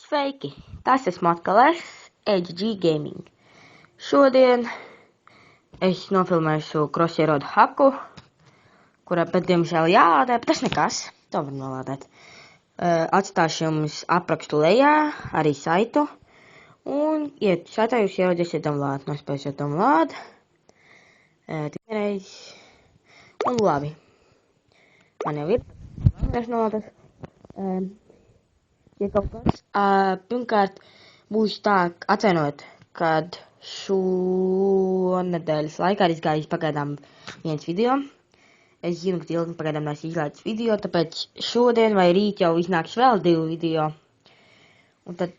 Sveiki! Tas esmu atkal es, HG Gaming. Šodien es nofilmēšu Crossy Road haku, kurā pēc diemžēl jālādē, bet tas nekas, to var nolādēt. Atstāšu jums aprakstu lejā, arī saitu, un, ja saitā jūs ieraudzēsiet download, nospēsiet download, tikai un labi. Man jau ir, es nolādēs. Ja kaut kas, pirmkārt, būs tā, atvainojiet, kad šonedēļas laikā ir izgājis pagaidām viens video. Es zinu, ka ilgi pagaidām neesmu izlaidis video, tāpēc šodien vai rīt jau iznāks vēl 2 video. Un tad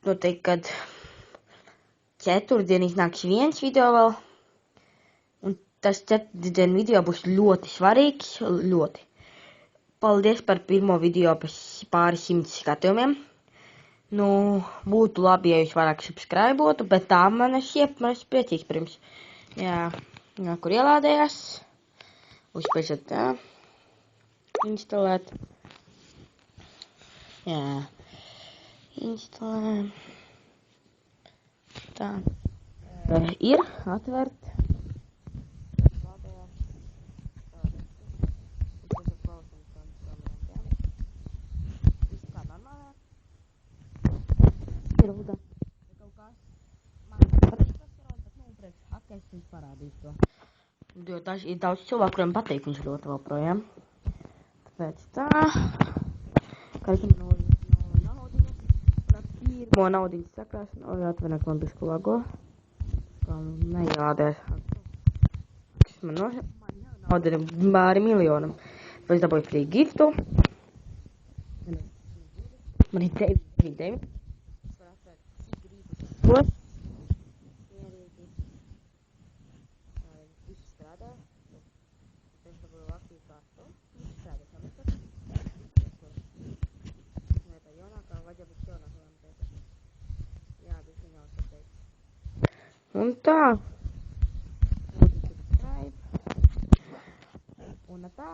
noteikti, kad ceturtdien iznāks viens video vēl. Un tas ceturtdien video būs ļoti svarīgs, ļoti. Paldies par pirmo video pēc pāris 100 skatījumiem. Nu, būtu labi, ja jūs vairāk subscribotu, bet tā man es priecīgs pirms. Jā, kur ielādējās. Uzspēšat tā. Instalēt. Jā. Instalēt. Tā. Ir atvērt. Ja kaut kas man patīk tas ir, bet priekš haka es jums parādīšu to. Jo ir daudz cilvēku, kuriem patīk viņš ļoti vēl projām. Tāpēc tā. Kā es naudiņas. Un ar pirmo naudiņas sakrāšanu. Atvaināk, man bišku lago. Kā nejādēs. Man nauda ir bāri miljonam. Tāpēc dabūju free giftu. Man ir 9. Ko? Mierīgi. Viss strādā. Es dabūju aktīvu kartu. Viss strādā sametot. Nē, tā jaunākā vajag būs jaunākā. Jā, bija viņa uzsateikt. Un tā. Un tā.